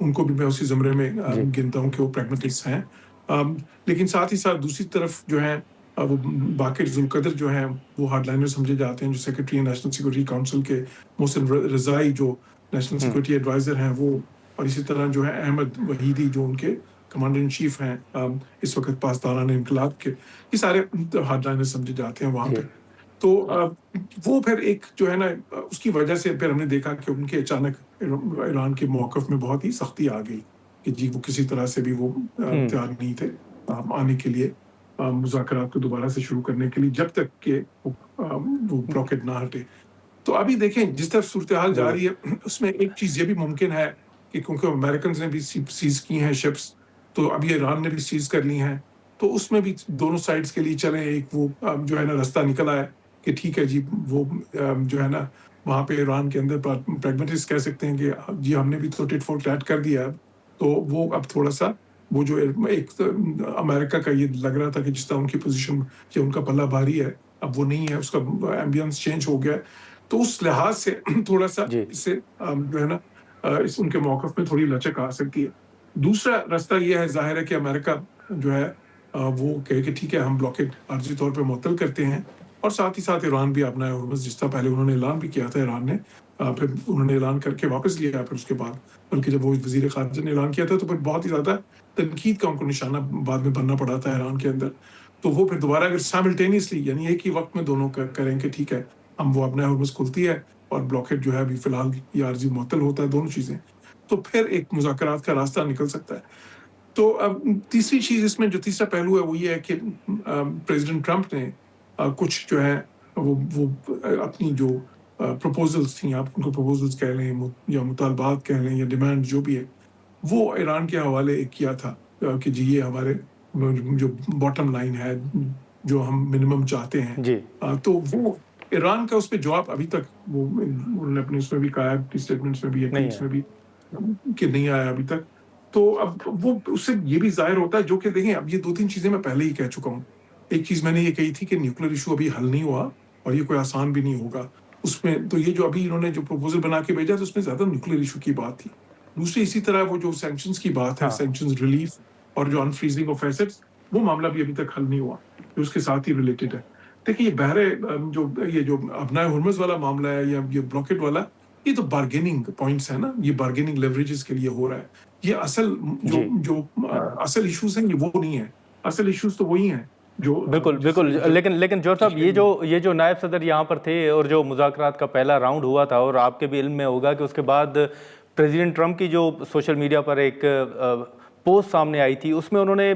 ان کو بھی میں اسی زمرے میں گنتا ہوں کہ وہ پریگمیٹسٹ ہیں. لیکن ساتھ ہی ساتھ دوسری طرف جو ہے وہ باقر ذوالقدر جو ہیں وہ ہارڈ لائنر سمجھے جاتے ہیں, جو سیکرٹری نیشنل سیکورٹی کاؤنسل کے, محسن رضائی جو نیشنل سیکورٹی ایڈوائزر ہیں وہ, اور اسی طرح جو ہے احمد وحیدی جو ان کے کمانڈر ان چیف ہیں اس وقت پاسداران انقلاب کے, یہ سارے ہارڈ لائنر سمجھے جاتے ہیں وہاں پہ. تو وہ پھر ایک جو ہے نا اس کی وجہ سے پھر ہم نے دیکھا کہ ان کے اچانک ایران کے موقف میں بہت ہی سختی آ گئی کہ جی وہ کسی طرح سے بھی وہ تیار نہیں تھے آنے کے لیے مذاکرات کو دوبارہ سے شروع کرنے کے لیے جب تک کہ وہ بلاکیڈ نہ ہٹے. تو ابھی دیکھیں جس طرح صورتحال جا رہی ہے اس میں ایک چیز یہ بھی ممکن ہے کہ کیونکہ امریکنز نے بھی سیز کی ہیں شپس, تو ابھی ایران نے بھی سیز کر لی ہیں, تو اس میں بھی دونوں سائڈز کے لیے چلیں ایک وہ جو ہے نا رستہ نکل آیا کہ ٹھیک ہے جی وہ جو ہے نا وہاں پہ ایران کے اندر پریگمیٹسٹ کہہ سکتے ہیں کہ جی ہم نے بھی تو ٹٹ فور ٹیٹ کر دیا, تو وہ اب تھوڑا سا وہ جو ایک امریکہ کا یہ لگ رہا تھا کہ جس طرح ان کی پوزیشن کہ ان کا پلہ بھاری ہے اب وہ نہیں ہے, اس کا ایمبینس چینج ہو گیا, تو اس لحاظ سے تھوڑا سا اس سے جو ہے نا اس ان کے موقف میں تھوڑی لچک آ سکتی ہے. دوسرا راستہ یہ ہے ظاہر ہے کہ امریکہ جو ہے وہ کہے کہ ٹھیک ہے ہم بلاکیڈ عارضی طور پہ معطل کرتے ہیں, اور ساتھ ہی ساتھ ایران بھی اپنا ہرمز جس طرح پہلے انہوں نے اعلان بھی کیا تھا, ایران نے پھر انہوں نے اعلان کر کے واپس لیا, پھر اس کے بعد بلکہ جب وہ وزیر خارجہ نے اعلان کیا تھا تو پھر بہت ہی زیادہ تنقید کا ان کو نشانہ بعد میں بننا پڑا تھا ایران کے اندر. تو وہ پھر دوبارہ اگر سائملٹینیسلی یعنی ایک ہی وقت میں دونوں کریں کہ ٹھیک ہے ہم وہ اپنا ہرمز کھلتی ہے اور بلاکیڈ جو ہے ابھی فی الحال یہ عارضی معطل ہوتا ہے, دونوں چیزیں, تو پھر ایک مذاکرات کا راستہ نکل سکتا ہے. تو تیسری چیز اس میں جو تیسرا پہلو ہے وہ یہ ہے کہ پریزیڈنٹ ٹرمپ نے کچھ جو ہے وہ اپنی جو پروپوزلز تھیں, آپ ان کو پروپوزلز کہہ لیں یا مطالبات کہہ لیں یا ڈیمانڈ جو بھی ہے, وہ ایران کے حوالے ایک کیا تھا کہ جی یہ ہمارے جو باٹم لائن ہے جو ہم منیمم چاہتے ہیں, تو وہ ایران کا اس پہ جواب ابھی تک وہ انہوں نے اپنے اس میں بھی کہا ہے اپنی اسٹیٹمنٹس میں بھی اس میں بھی کہ نہیں آیا ابھی تک. تو اب وہ اس سے یہ بھی ظاہر ہوتا ہے جو کہ دیکھیں اب یہ دو تین چیزیں میں پہلے ہی کہہ چکا ہوں. ایک چیز میں نے یہ کہی تھی کہ نیوکلیر ایشو ابھی حل نہیں ہوا اور یہ کوئی آسان بھی نہیں ہوگا اس میں, تو یہ جو ابھی انہوں نے جو پروپوزل بنا کے بھیجا تو اس میں زیادہ نیوکلیر ایشو کی بات تھی. دوسری اسی طرح وہ جو سینکشنز کی بات ہے, سینکشنز ریلیف اور جو انفریزنگ آف ایسٹس, وہ معاملہ بھی ابھی تک حل نہیں ہوا جو اس کے ساتھ ہی ریلیٹڈ ہے. دیکھیں یہ جو ابنائے ہرمز والا معاملہ ہے یا یہ بلاکیڈ والا, یہ تو بارگیننگ پوائنٹس ہیں نا, یہ بارگیننگ لیوریجز کے لیے ہو رہا ہے. یہ اصل جو اصل ایشوز ہیں یہ وہ نہیں ہے, اصل ایشوز تو وہی ہیں جو بالکل. لیکن جوہر صاحب یہ جو نائب صدر یہاں پر تھے اور جو مذاکرات کا پہلا راؤنڈ ہوا تھا, اور آپ کے بھی علم میں ہوگا کہ اس کے بعد پریزیڈنٹ ٹرمپ کی جو سوشل میڈیا پر ایک پوسٹ سامنے آئی تھی, اس میں انہوں نے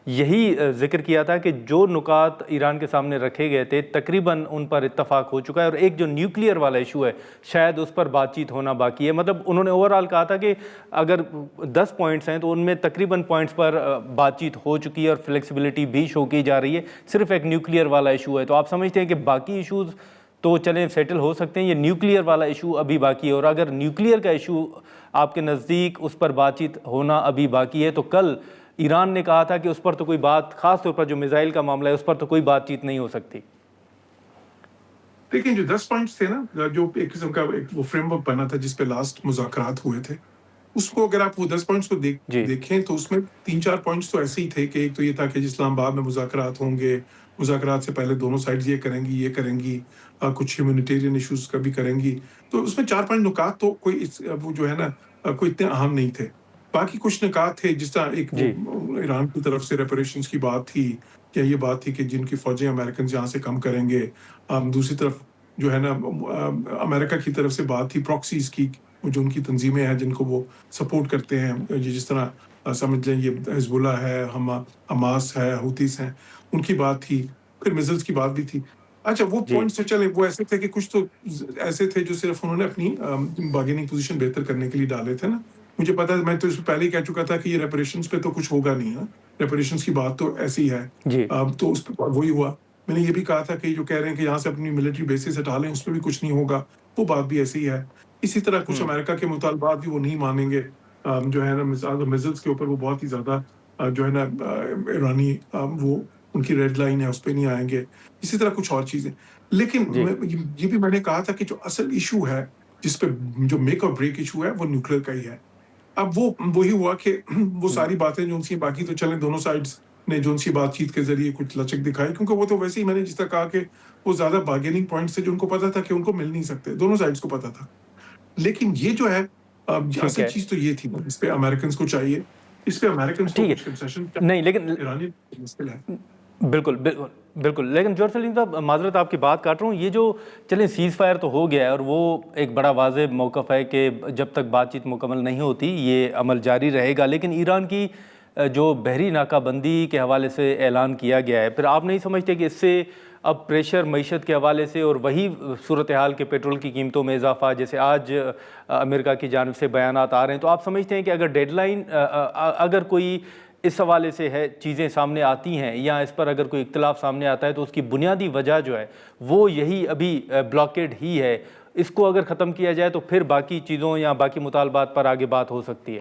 یہی ذکر کیا تھا کہ جو نکات ایران کے سامنے رکھے گئے تھے تقریباً ان پر اتفاق ہو چکا ہے, اور ایک جو نیوکلیئر والا ایشو ہے شاید اس پر بات چیت ہونا باقی ہے. مطلب انہوں نے اوورآل کہا تھا کہ اگر 10 پوائنٹس ہیں تو ان میں تقریباً پوائنٹس پر بات چیت ہو چکی ہے اور فلیکسیبلٹی بھی شو کی جا رہی ہے, صرف ایک نیوکلیئر والا ایشو ہے. تو آپ سمجھتے ہیں کہ باقی ایشوز تو چلیں سیٹل ہو سکتے ہیں, یہ نیوکلیئر والا ایشو ابھی باقی ہے, اور اگر نیوکلیئر کا ایشو آپ کے نزدیک اس پر بات چیت ہونا ابھی باقی ہے, تو کل ایران نے کہا تھا کہ اس پر تو کوئی بات, خاص طور پر جو میزائل کا معاملہ ہے اس پر تو کوئی بات چیت نہیں ہو سکتی. دیکھیں جو 10 پوائنٹس تھے نا, جو ایک قسم کا وہ فریم ورک بنا تھا جس پہ لاسٹ مذاکرات ہوئے تھے, اس کو اگر آپ وہ 10 پوائنٹس کو دیکھیں تو اس میں 3-4 پوائنٹس تو ایسے ہی تھے کہ ایک تو یہ تھا کہ اسلام آباد میں مذاکرات ہوں گے, مذاکرات سے پہلے دونوں سائڈز یہ کریں گی, کچھ ہیومینیٹیرین ایشوز کا بھی کریں گی. تو اس میں 4-5 نکات تو کوئی وہ جو ہے نا کوئی اتنے اہم نہیں تھے. باقی کچھ نکات تھے جس طرح ایک ایران کی طرف سے ریپریشنز کی بات تھی, یا یہ بات تھی کہ جن کی فوجیں امریکن یہاں سے کم کریں گے. دوسری طرف جو ہے نا امریکہ کی طرف سے بات تھی پراکسیز کی, جو ان کی تنظیمیں ہیں جن کو وہ سپورٹ کرتے ہیں, جس طرح سمجھ لیں یہ حزب اللہ ہے, حماس ہے, حوثیز ہیں, ان کی بات تھی. پھر میزلز کی بات بھی تھی. اچھا وہ پوائنٹس تو چلے, وہ ایسے تھے کہ کچھ تو ایسے تھے جو صرف انہوں نے اپنی بارگیننگ پوزیشن بہتر کرنے کے لیے ڈالے تھے نا. مجھے پتا ہے, میں تو اس سے پہلے ہی کہہ چکا تھا کہ یہ ریپریشنز پہ تو کچھ ہوگا نہیں ہے, ریپریشنز کی بات تو ایسی ہے. تو اس پہ وہی ہوا. میں نے یہ بھی کہا تھا کہ جو کہہ رہے ہیں کہ یہاں سے اپنی ملٹری بیسز ہٹا لیں, اس پہ بھی کچھ نہیں ہوگا, وہ بات بھی ایسی ہی ہے. اسی طرح کچھ امریکہ کے مطالبات بھی وہ نہیں مانیں گے, جو ہے نا میزلز کے اوپر وہ بہت ہی زیادہ جو ہے نا ایرانی وہ ان کی ریڈ لائن ہے, اس پہ نہیں آئیں گے. اسی طرح کچھ اور چیزیں. لیکن یہ بھی میں نے کہا تھا کہ جو اصل ایشو ہے جس پہ جو میک اور بریک ایشو ہے وہ نیوکلیر کا ہی ہے. اب وہ وہی ہوا کہ وہ ساری باتیں جو ان سی باقی تو چلیں دونوں سائڈز نے جو ان سی بات چیت کے ذریعے کچھ لچک دکھائی، کیونکہ وہ تو ویسے ہی میں نے جس طرح کہا کہ وہ زیادہ بارگیننگ پوائنٹس تھے جو ان کو پتا تھا کہ ان کو مل نہیں سکتے، دونوں سائڈز کو پتا تھا. لیکن یہ جو ہے ٹھیک اصل ہے چیز تو یہ تھی، اس پہ امریکنز کو چاہیے، اس پہ امریکنز کو ٹھیک کچھ کنسیشن ہے نہیں لیکن ایرانی مشکل ہے. بالکل بالکل بالکل لیکن جوہر سلیم صاحب معذرت آپ کی بات کاٹ رہا ہوں، یہ جو چلیں سیز فائر تو ہو گیا ہے اور وہ ایک بڑا واضح موقف ہے کہ جب تک بات چیت مکمل نہیں ہوتی یہ عمل جاری رہے گا، لیکن ایران کی جو بحری ناکہ بندی کے حوالے سے اعلان کیا گیا ہے، پھر آپ نہیں سمجھتے کہ اس سے اب پریشر معیشت کے حوالے سے اور وہی صورتحال کے پیٹرول کی قیمتوں میں اضافہ جیسے آج امریکہ کی جانب سے بیانات آ رہے ہیں، تو آپ سمجھتے ہیں کہ اگر ڈیڈ لائن اگر کوئی اس حوالے سے ہے چیزیں سامنے آتی ہیں یا اس پر اگر کوئی اختلاف سامنے آتا ہے تو اس کی بنیادی وجہ جو ہے وہ یہی ابھی بلاکیڈ ہی ہے، اس کو اگر ختم کیا جائے تو پھر باقی چیزوں یا باقی مطالبات پر آگے بات ہو سکتی ہے؟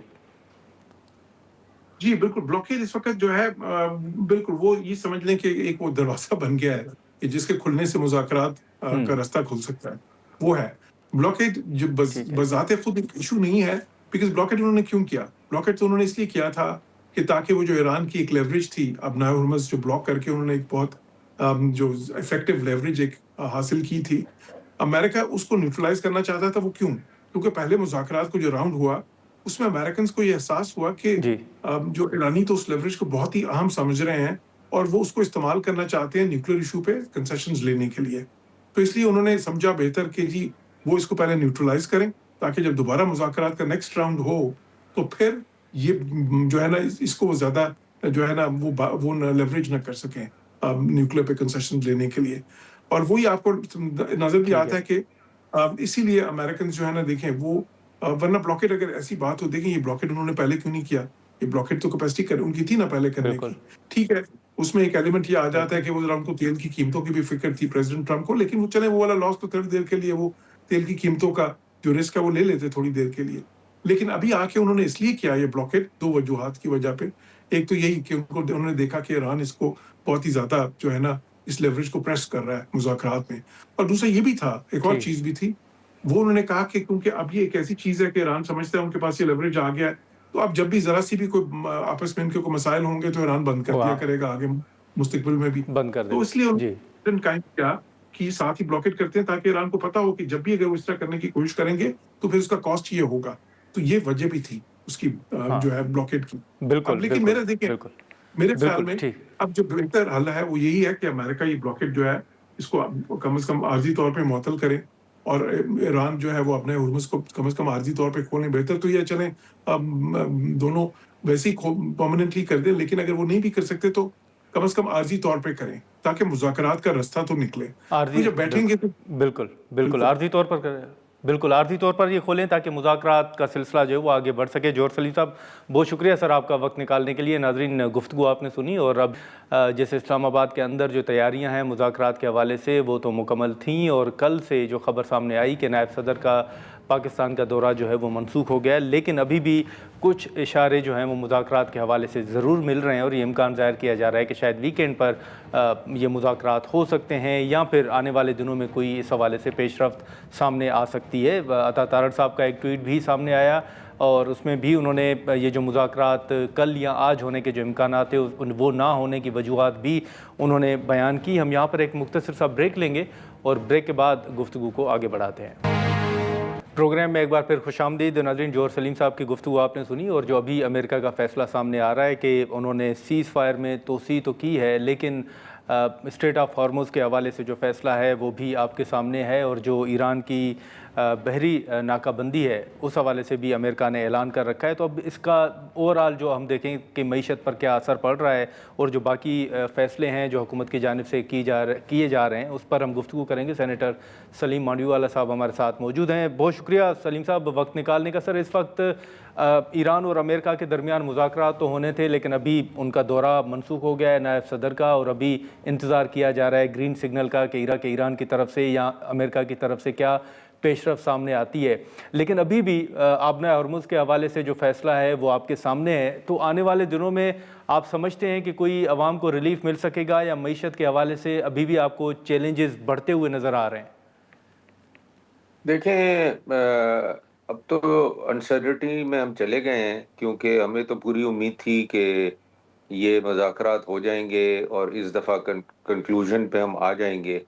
جی بالکل، بلاکیج اس وقت جو ہے بالکل وہ یہ سمجھ لیں کہ ایک وہ دروازہ بن گیا ہے کہ جس کے کھلنے سے مذاکرات کا راستہ کھل سکتا ہے، وہ ہے بلاکیج. جو ٹھیک ہے بذات خود ایک ایشو نہیں ہے، بیکاز بلاکیج انہوں نے کیوں کیا؟ بلاکیج تو انہوں نے اس لیے کیا تھا کہ تاکہ وہ جو ایران کی ایک لیوریج تھی اب ہرمز جو بلاک کر کے انہوں نے ایک بہت جو افیکٹو لیوریج ایک حاصل کی تھی، امریکہ اس کو نیوٹرلائز کرنا چاہتا تھا. وہ کیوں؟ کیونکہ پہلے مذاکرات کو جو راؤنڈ ہوا اس میں امریکنز کو یہ احساس ہوا کہ جی جو ایرانی تو اس لیوریج کو بہت ہی اہم سمجھ رہے ہیں اور وہ اس کو استعمال کرنا چاہتے ہیں نیوکلیر ایشو پہ کنسیشنز لینے کے لیے. تو اس لیے انہوں نے سمجھا بہتر کہ جی وہ اس کو پہلے نیوٹرلائز کریں تاکہ جب دوبارہ مذاکرات کا نیکسٹ راؤنڈ ہو تو پھر یہ جو ہے نا اس کو زیادہ جو ہے نا وہ لیوریج نہ کر سکیں نیوکلیر پہ کنسیشن لینے کے لیے. اور وہی آپ کو نظر بھی ٹھیک ہے آتا ہے کہ اسی لیے امریکنز جو ہے نا دیکھیں وہ ورنہ بلاکیٹ اگر ایسی بات ہو، دیکھیں یہ بلاکیٹ انہوں نے پہلے کیوں نہیں کیا؟ یہ بلاکیٹ تو کیپیسٹی ان کی تھی نا پہلے کرنے بالکل کی. ٹھیک ہے اس میں ایک ایلیمنٹ یہ آ جاتا ہے کہ وہ ذرا ان کو تیل کی قیمتوں کی بھی فکر تھی پریزیڈنٹ ٹرمپ کو، لیکن وہ چلے وہ والا لاس تو تھوڑی دیر کے لیے وہ تیل کی قیمتوں کا جو رسک ہے وہ لے لیتے تھوڑی دیر کے لیے. لیکن ابھی آ کے انہوں نے اس لیے کیا یہ بلاکیٹ دو وجوہات کی وجہ پہ. ایک تو یہی کہ انہوں نے دیکھا کہ ایران اس کو بہت ہی زیادہ جو ہے نا اس لیوریج کو پریس کر رہا ہے مذاکرات میں. اور دوسرا یہ بھی تھا، ایک اور ٹھیک چیز بھی تھی، وہ انہوں نے کہا کہ کیونکہ اب یہ ایک ایسی چیز ہے کہ ایران سمجھتا ہے ان کے پاس یہ لیوریج آ گیا ہے تو اب جب بھی ذرا سی بھی کوئی آپس میں ان کے کوئی مسائل ہوں گے تو ایران بند کر دیا واہ کرے گا آگے مستقبل میں بھی. بند کر دے تو گا اس لیے جی انہوں نے قائم کیا کہ ساتھ ہی بلاکیٹ کرتے ہیں تاکہ ایران کو پتا ہو کہ جب بھی اگر وہ اس طرح کرنے کی کوشش کریں گے تو پھر اس کا کاسٹ یہ ہوگا. تو یہ وجہ بھی تھی اس کی ہاں جو ہے بلاکیٹ کی. بالکل اب لیکن بالکل میرا دیکھیں بالکل میرے خیال بالکل میں ٹھیک اب جو بہتر حل ہے وہ یہی ہے کہ امریکہ یہ بلاکیٹ جو ہے اس کو کم از کم عارضی طور پہ معطل کرے اور ایران جو ہے وہ اپنے ہرمز کو کم از کم عارضی طور پہ کھولیں. بہتر تو یہ چلیں دونوں ویسے ہی پرماننٹلی کر دیں، لیکن اگر وہ نہیں بھی کر سکتے تو کم از کم عارضی طور پہ کریں تاکہ مذاکرات کا راستہ تو نکلے. تو عارضی جب بیٹھیں گے تو بالکل بالکل بالکل عارضی طور پر بالکل عارضی طور پر یہ کھولیں تاکہ مذاکرات کا سلسلہ جو ہے وہ آگے بڑھ سکے. جوہر سلیم صاحب بہت شکریہ سر آپ کا وقت نکالنے کے لیے. ناظرین گفتگو آپ نے سنی اور اب جیسے اسلام آباد کے اندر جو تیاریاں ہیں مذاکرات کے حوالے سے وہ تو مکمل تھیں اور کل سے جو خبر سامنے آئی کہ نائب صدر کا پاکستان کا دورہ جو ہے وہ منسوخ ہو گیا ہے، لیکن ابھی بھی کچھ اشارے جو ہیں وہ مذاکرات کے حوالے سے ضرور مل رہے ہیں اور یہ امکان ظاہر کیا جا رہا ہے کہ شاید ویکینڈ پر یہ مذاکرات ہو سکتے ہیں یا پھر آنے والے دنوں میں کوئی اس حوالے سے پیش رفت سامنے آ سکتی ہے. عطا تارڑ صاحب کا ایک ٹویٹ بھی سامنے آیا اور اس میں بھی انہوں نے یہ جو مذاکرات کل یا آج ہونے کے جو امکانات تھے وہ نہ ہونے کی وجوہات بھی انہوں نے بیان کی. ہم یہاں پر ایک مختصر سا بریک لیں گے اور بریک کے بعد گفتگو کو آگے بڑھاتے ہیں. پروگرام میں ایک بار پھر خوش آمدید. ناظرین جوہر سلیم صاحب کی گفتگو آپ نے سنی اور جو ابھی امریکہ کا فیصلہ سامنے آ رہا ہے کہ انہوں نے سیز فائر میں توسیع تو کی ہے لیکن اسٹریٹ آف ہارموز کے حوالے سے جو فیصلہ ہے وہ بھی آپ کے سامنے ہے اور جو ایران کی بحری ناکہ بندی ہے اس حوالے سے بھی امریکہ نے اعلان کر رکھا ہے. تو اب اس کا اوورآل جو ہم دیکھیں کہ معیشت پر کیا اثر پڑ رہا ہے اور جو باقی فیصلے ہیں جو حکومت کی جانب سے کیے جا رہے ہیں اس پر ہم گفتگو کریں گے. سینیٹر سلیم مانڈیو والا صاحب ہمارے ساتھ موجود ہیں. بہت شکریہ سلیم صاحب وقت نکالنے کا. سر اس وقت ایران اور امریکہ کے درمیان مذاکرات تو ہونے تھے لیکن ابھی ان کا دورہ منسوخ ہو گیا ہے نائب صدر کا اور ابھی انتظار کیا جا رہا ہے گرین سگنل کا کہ ایران کی طرف سے یا امریکہ کی طرف سے کیا پیش رفت سامنے آتی ہے. لیکن ابھی بھی آبنۂ ہرمز کے حوالے سے جو فیصلہ ہے وہ آپ کے سامنے ہے. تو آنے والے دنوں میں آپ سمجھتے ہیں کہ کوئی عوام کو ریلیف مل سکے گا یا معیشت کے حوالے سے ابھی بھی آپ کو چیلنجز بڑھتے ہوئے نظر آ رہے ہیں؟ دیکھیں اب تو انسرٹنٹی میں ہم چلے گئے ہیں، کیونکہ ہمیں تو پوری امید تھی کہ یہ مذاکرات ہو جائیں گے اور اس دفعہ کنکلوژن پہ ہم آ جائیں گے،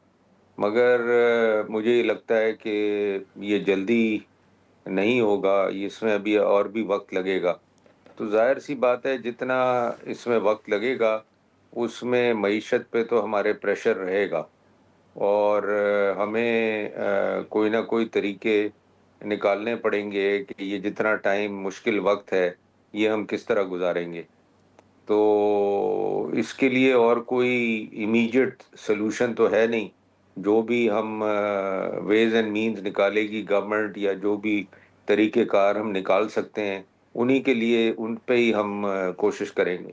مگر مجھے یہ لگتا ہے کہ یہ جلدی نہیں ہوگا، اس میں ابھی اور بھی وقت لگے گا۔ تو ظاہر سی بات ہے جتنا اس میں وقت لگے گا اس میں معیشت پہ تو ہمارے پریشر رہے گا، اور ہمیں کوئی نہ کوئی طریقے نکالنے پڑیں گے کہ یہ جتنا ٹائم مشکل وقت ہے یہ ہم کس طرح گزاریں گے۔ تو اس کے لیے اور کوئی امیجیٹ سلوشن تو ہے نہیں، جو بھی ہم ویز اینڈ مینز نکالے گی گورنمنٹ، یا جو بھی طریقہ کار ہم نکال سکتے ہیں انہی کے لیے ان پہ ہی ہم کوشش کریں گے۔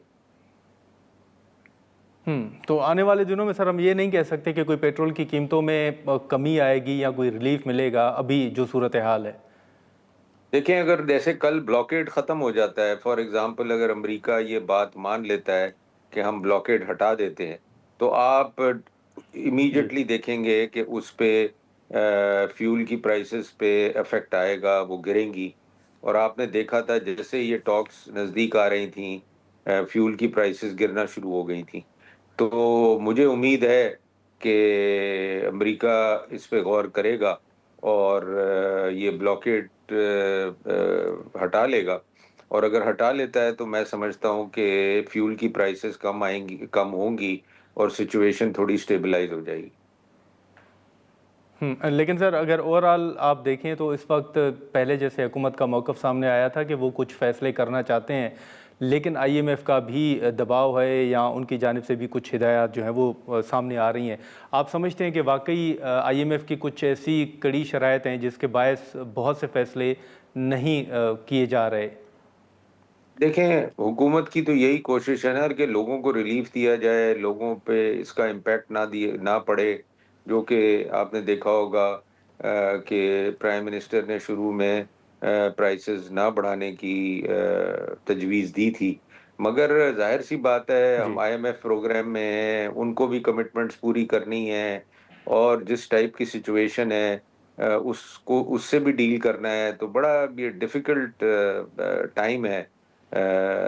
تو آنے والے دنوں میں سر ہم یہ نہیں کہہ سکتے کہ کوئی پیٹرول کی قیمتوں میں کمی آئے گی یا کوئی ریلیف ملے گا ابھی جو صورتحال ہے؟ دیکھیں، اگر جیسے کل بلاکیڈ ختم ہو جاتا ہے، فار ایگزامپل اگر امریکہ یہ بات مان لیتا ہے کہ ہم بلاکیڈ ہٹا دیتے ہیں، تو آپ جی امیجیٹلی دیکھیں گے کہ اس پہ فیول کی پرائسز پہ افیکٹ آئے گا، وہ گریں گی۔ اور آپ نے دیکھا تھا جیسے یہ ٹاکس نزدیک آ رہی تھیں فیول کی پرائسز گرنا شروع ہو گئی تھیں۔ تو مجھے امید ہے کہ امریکہ اس پہ غور کرے گا اور یہ بلاکیڈ ہٹا لے گا، اور اگر ہٹا لیتا ہے تو میں سمجھتا ہوں کہ فیول کی پرائسز کم ہوں گی اور سچویشن تھوڑی سٹیبلائز ہو جائے گی۔ لیکن سر اگر اوورآل آپ دیکھیں تو اس وقت پہلے جیسے حکومت کا موقف سامنے آیا تھا کہ وہ کچھ فیصلے کرنا چاہتے ہیں، لیکن آئی ایم ایف کا بھی دباؤ ہے یا ان کی جانب سے بھی کچھ ہدایات جو ہیں وہ سامنے آ رہی ہیں، آپ سمجھتے ہیں کہ واقعی آئی ایم ایف کی کچھ ایسی کڑی شرائط ہیں جس کے باعث بہت سے فیصلے نہیں کیے جا رہے؟ دیکھیں، حکومت کی تو یہی کوشش ہے نا کہ لوگوں کو ریلیف دیا جائے، لوگوں پہ اس کا امپیکٹ نہ پڑے، جو کہ آپ نے دیکھا ہوگا کہ پرائم منسٹر نے شروع میں پرائسز نہ بڑھانے کی تجویز دی تھی، مگر ظاہر سی بات ہے جی ہم آئی ایم ایف پروگرام میں ہیں، ان کو بھی کمٹمنٹس پوری کرنی ہے، اور جس ٹائپ کی سچویشن ہے اس سے بھی ڈیل کرنا ہے، تو بڑا یہ ڈیفیکلٹ ٹائم ہے،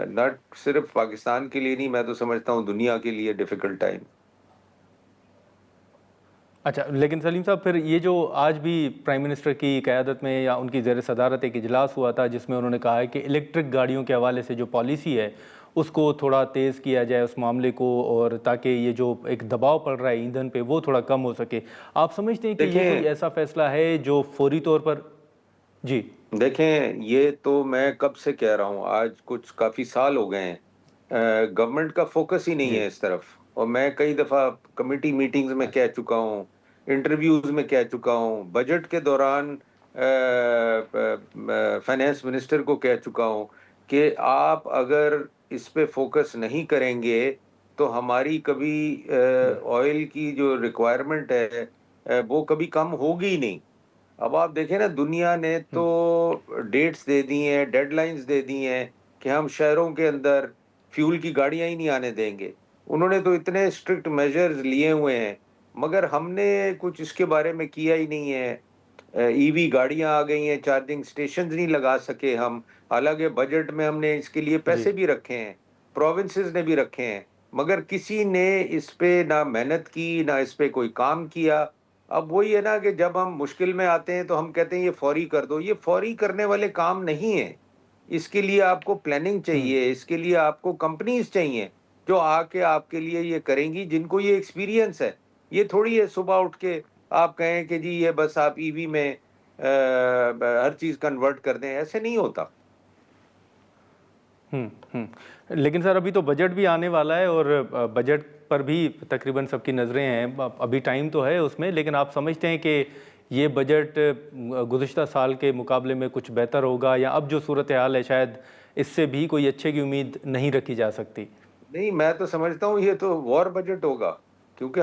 ناٹ صرف پاکستان کے لیے نہیں، میں تو سمجھتا ہوں دنیا کے لیے ڈیفیکلٹ ٹائم۔ اچھا، لیکن سلیم صاحب پھر یہ جو آج بھی پرائم منسٹر کی قیادت میں یا ان کی زیر صدارت ایک اجلاس ہوا تھا جس میں انہوں نے کہا ہے کہ الیکٹرک گاڑیوں کے حوالے سے جو پالیسی ہے اس کو تھوڑا تیز کیا جائے اس معاملے کو، اور تاکہ یہ جو ایک دباؤ پڑ رہا ہے ایندھن پہ وہ تھوڑا کم ہو سکے، آپ سمجھتے ہیں کہ یہ دیکھیں کوئی ایسا فیصلہ ہے جو فوری طور پر؟ جی دیکھیں یہ تو میں کب سے کہہ رہا ہوں، آج کچھ کافی سال ہو گئے ہیں، گورنمنٹ کا فوکس ہی نہیں جی ہے اس طرف، اور میں کئی دفعہ کمیٹی میٹنگز میں کہہ اچھا چکا ہوں، انٹرویوز میں کہہ چکا ہوں، بجٹ کے دوران فائنانس منسٹر کو کہہ چکا ہوں کہ آپ اگر اس پہ فوکس نہیں کریں گے تو ہماری کبھی جی آئل کی جو ریکوائرمنٹ ہے وہ کبھی کم ہوگی ہی نہیں۔ اب آپ دیکھیں نا، دنیا نے تو ڈیٹس دے دی ہیں، ڈیڈ لائنز دے دی ہیں کہ ہم شہروں کے اندر فیول کی گاڑیاں ہی نہیں آنے دیں گے، انہوں نے تو اتنے اسٹرکٹ میجرز لیے ہوئے ہیں، مگر ہم نے کچھ اس کے بارے میں کیا ہی نہیں ہے۔ ای وی گاڑیاں آ گئی ہیں، چارجنگ سٹیشنز نہیں لگا سکے ہم، حالانکہ بجٹ میں ہم نے اس کے لیے جی پیسے بھی رکھے ہیں، پروونسز نے بھی رکھے ہیں، مگر کسی نے اس پہ نہ محنت کی نہ اس پہ کوئی کام کیا۔ اب وہی ہے نا کہ جب ہم مشکل میں آتے ہیں تو ہم کہتے ہیں یہ فوری کر دو، یہ فوری کرنے والے کام نہیں ہیں، اس کے لیے آپ کو پلاننگ چاہیے، اس کے لیے آپ کو کمپنیز چاہیے جو آ کے آپ کے لیے یہ کریں گی، جن کو یہ ایکسپیرینس ہے۔ یہ تھوڑی ہے صبح اٹھ کے آپ کہیں کہ جی یہ بس آپ ای وی میں ہر چیز کنورٹ کر دیں، ایسے نہیں ہوتا۔ لیکن سر ابھی تو بجٹ بھی آنے والا ہے اور بجٹ پر بھی تقریباً سب کی نظریں ہیں، ابھی ٹائم تو ہے اس میں، لیکن آپ سمجھتے ہیں کہ یہ بجٹ گزشتہ سال کے مقابلے میں کچھ بہتر ہوگا، یا اب جو صورتحال ہے شاید اس سے بھی کوئی اچھے کی امید نہیں رکھی جا سکتی؟ نہیں، میں تو سمجھتا ہوں یہ تو وار بجٹ ہوگا، کیونکہ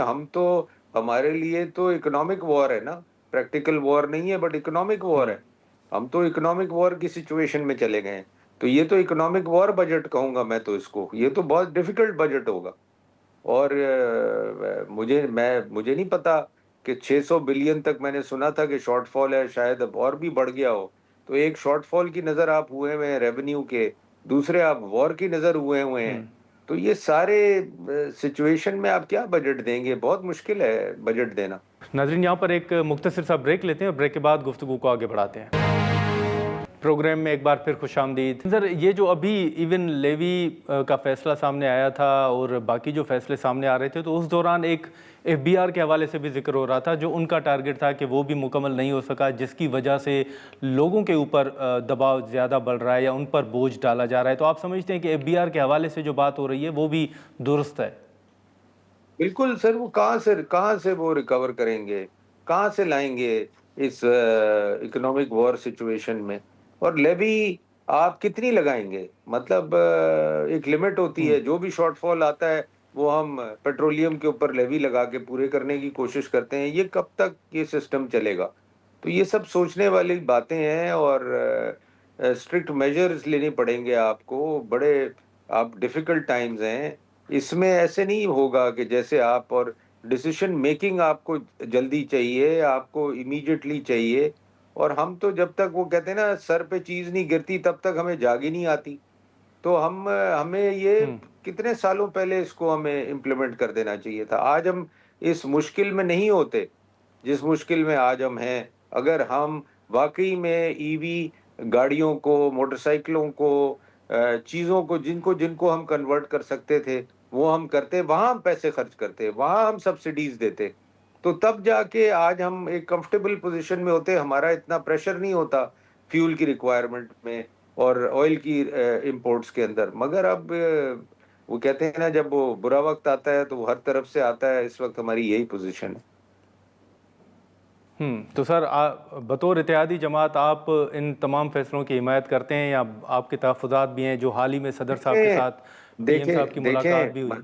ہمارے لیے تو اکنامک وار ہے نا، پریکٹیکل وار نہیں ہے بٹ اکنامک وار ہے، ہم تو اکنامک وار کی سچویشن میں چلے گئے ہیں، تو یہ تو اکنامک وار بجٹ کہوں گا میں تو اس کو، یہ تو بہت ڈیفیکلٹ بجٹ ہوگا۔ اور مجھے نہیں پتا کہ 600 بلین تک میں نے سنا تھا کہ شارٹ فال ہے، شاید اب اور بھی بڑھ گیا ہو، تو ایک شارٹ فال کی نظر آپ ہوئے ہوئے ہیں ریونیو کے، دوسرے آپ وار کی نظر ہوئے ہوئے ہیں. تو یہ سارے سچویشن میں آپ کیا بجٹ دیں گے؟ بہت مشکل ہے بجٹ دینا. ناظرین یہاں پر ایک مختصر سا بریک لیتے ہیں اور بریک کے بعد گفتگو کو آگے بڑھاتے ہیں. پروگرام میں ایک بار پھر خوش آمدید. سر یہ جو ابھی ایون لیوی کا فیصلہ سامنے آیا تھا اور باقی جو فیصلے سامنے آ رہے تھے تو اس دوران ایک ایف بی آر کے حوالے سے بھی ذکر ہو رہا تھا جو ان کا ٹارگٹ تھا کہ وہ بھی مکمل نہیں ہو سکا، جس کی وجہ سے لوگوں کے اوپر دباؤ زیادہ بڑھ رہا ہے یا ان پر بوجھ ڈالا جا رہا ہے. تو آپ سمجھتے ہیں کہ ایف بی آر کے حوالے سے جو بات ہو رہی ہے وہ بھی درست ہے؟ بالکل سر، وہ کہاں سے وہ ریکور کریں گے، کہاں سے لائیں گے اس اکنامک وار سچویشن میں؟ اور لیوی آپ کتنی لگائیں گے؟ مطلب ایک لمٹ ہوتی ہے، جو بھی شارٹ فال آتا ہے وہ ہم پیٹرولیم کے اوپر لیوی لگا کے پورے کرنے کی کوشش کرتے ہیں. یہ کب تک یہ سسٹم چلے گا؟ تو یہ سب سوچنے والی باتیں ہیں اور اسٹرکٹ میجرز لینے پڑیں گے آپ کو. بڑے آپ ڈیفیکلٹ ٹائمز ہیں. اس میں ایسے نہیں ہوگا کہ جیسے آپ، اور ڈیسیشن میکنگ آپ کو جلدی چاہیے، آپ کو امیڈیٹلی چاہیے. اور ہم تو جب تک وہ کہتے ہیں نا سر پہ چیز نہیں گرتی تب تک ہمیں جاگ ہی نہیں آتی. تو ہمیں یہ کتنے سالوں پہلے اس کو ہمیں امپلیمنٹ کر دینا چاہیے تھا. آج ہم اس مشکل میں نہیں ہوتے جس مشکل میں آج ہم ہیں. اگر ہم واقعی میں ای وی گاڑیوں کو، موٹر سائیکلوں کو، چیزوں کو جن کو ہم کنورٹ کر سکتے تھے وہ ہم کرتے، وہاں ہم پیسے خرچ کرتے، وہاں ہم سبسڈیز دیتے، تو تب جا کے آج ہم ایک کمفرٹیبل پوزیشن میں ہوتے. ہمارا اتنا پریشر نہیں ہوتا فیول کی ریکوائرمنٹ میں اور آئل کی امپورٹس کے اندر. مگر اب وہ کہتے ہیں نا جب وہ برا وقت آتا ہے تو وہ ہر طرف سے آتا ہے. اس وقت ہماری یہی پوزیشن ہے. تو سر بطور اتحادی جماعت آپ ان تمام فیصلوں کی حمایت کرتے ہیں یا آپ کے تحفظات بھی ہیں؟ جو حال ہی میں صدر صاحب کے ساتھ پی ایم صاحب کی ملاقات بھی ہوئی.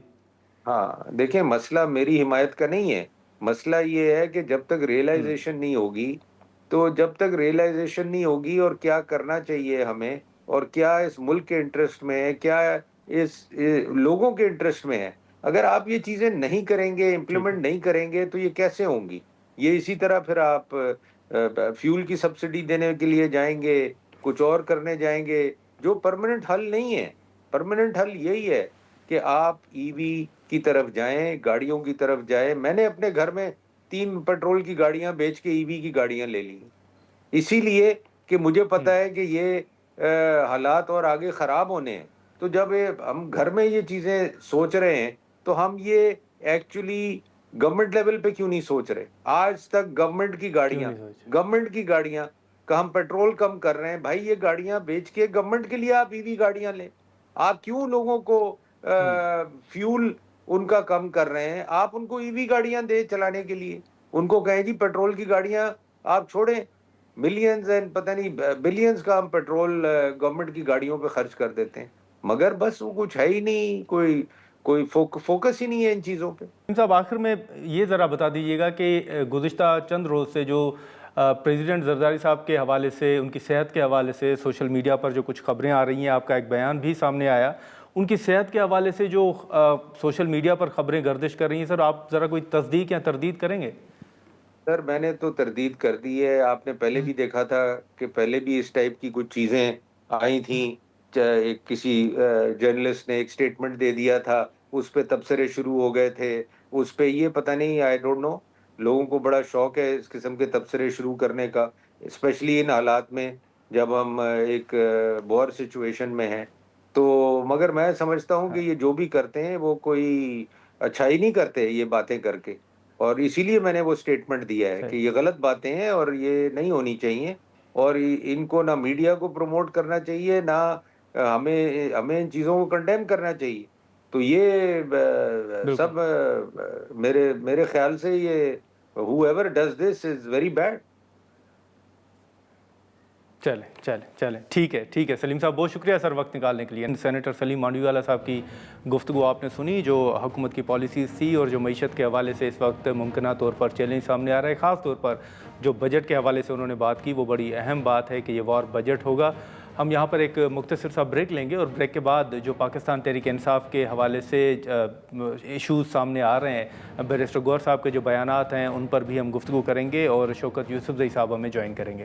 ہاں دیکھیں، مسئلہ میری حمایت کا نہیں ہے. مسئلہ یہ ہے کہ جب تک ریئلائزیشن نہیں ہوگی، تو جب تک ریئلائزیشن نہیں ہوگی اور کیا کرنا چاہیے ہمیں، اور کیا اس ملک کے انٹرسٹ میں ہے، کیا اس لوگوں کے انٹرسٹ میں ہے، اگر آپ یہ چیزیں نہیں کریں گے، امپلیمنٹ نہیں کریں گے تو یہ کیسے ہوں گی؟ یہ اسی طرح پھر آپ فیول کی سبسڈی دینے کے لیے جائیں گے، کچھ اور کرنے جائیں گے، جو پرماننٹ حل نہیں ہے. پرماننٹ حل یہی ہے کہ آپ ای وی کی طرف جائیں، گاڑیوں کی طرف جائیں. میں نے اپنے گھر میں 3 پیٹرول کی گاڑیاں بیچ کے ای وی کی گاڑیاں لے لی، اسی لیے کہ مجھے پتا ہے کہ یہ حالات اور آگے خراب ہونے ہیں. تو جب ہم گھر میں یہ چیزیں سوچ رہے ہیں تو ہم یہ ایکچولی گورنمنٹ لیول پہ کیوں نہیں سوچ رہے؟ آج تک گورنمنٹ کی گاڑیاں کا ہم پیٹرول کم کر رہے ہیں. بھائی یہ گاڑیاں بیچ کے گورنمنٹ کے لیے آپ ای وی گاڑیاں لیں. آپ کیوں لوگوں کو فیول ان کا کم کر رہے ہیں؟ آپ ان کو ای وی گاڑیاں دے چلانے کے لیے. ان کو کہیں جی پیٹرول کی گاڑیاں آپ چھوڑیں. ملینز اینڈ پتہ نہیں بلینز کا ہم پیٹرول گورنمنٹ کی گاڑیوں پہ خرچ کر دیتے ہیں، مگر بس وہ کچھ ہے ہی نہیں، کوئی فوکس ہی نہیں ہے ان چیزوں پہ. صاحب آخر میں یہ ذرا بتا دیجیے گا کہ گزشتہ چند روز سے جو پریزیڈنٹ زرداری صاحب کے حوالے سے، ان کی صحت کے حوالے سے سوشل میڈیا پر جو کچھ خبریں آ رہی ہیں، آپ کا ایک بیان بھی سامنے آیا، ان کی صحت کے حوالے سے جو سوشل میڈیا پر خبریں گردش کر رہی ہیں، سر آپ ذرا کوئی تصدیق یا تردید کریں گے؟ سر میں نے تو تردید کر دی ہے. آپ نے پہلے بھی دیکھا تھا کہ پہلے بھی اس ٹائپ کی کچھ چیزیں آئی تھیں. کسی جرنلسٹ نے ایک سٹیٹمنٹ دے دیا تھا، اس پہ تبصرے شروع ہو گئے تھے. اس پہ یہ پتہ نہیں، آئی ڈونٹ نو، لوگوں کو بڑا شوق ہے اس قسم کے تبصرے شروع کرنے کا، اسپیشلی ان حالات میں جب ہم ایک وار سچویشن میں ہیں. تو مگر میں سمجھتا ہوں کہ یہ جو بھی کرتے ہیں وہ کوئی اچھائی نہیں کرتے یہ باتیں کر کے، اور اسی لیے میں نے وہ سٹیٹمنٹ دیا ہے کہ یہ غلط باتیں ہیں اور یہ نہیں ہونی چاہیے، اور ان کو نہ میڈیا کو پروموٹ کرنا چاہیے، نہ ہمیں ان چیزوں کو کنڈیم کرنا چاہیے. تو یہ سب میرے خیال سے یہ whoever does this is very bad. چلیں ٹھیک ہے سلیم صاحب، بہت شکریہ سر وقت نکالنے کے لیے. سینیٹر سلیم مانڈوی والا صاحب کی گفتگو آپ نے سنی، جو حکومت کی پالیسیز تھی اور جو معیشت کے حوالے سے اس وقت ممکنہ طور پر چیلنج سامنے آ رہا ہے، خاص طور پر جو بجٹ کے حوالے سے انہوں نے بات کی، وہ بڑی اہم بات ہے کہ یہ وار بجٹ ہوگا. ہم یہاں پر ایک مختصر سا بریک لیں گے اور بریک کے بعد جو پاکستان تحریک انصاف کے حوالے سے ایشوز سامنے آ رہے ہیں، بیرسٹر گوہر صاحب کے جو بیانات ہیں ان پر بھی ہم گفتگو کریں گے، اور شوکت یوسف زئی صاحب ہمیں جوائن کریں گے.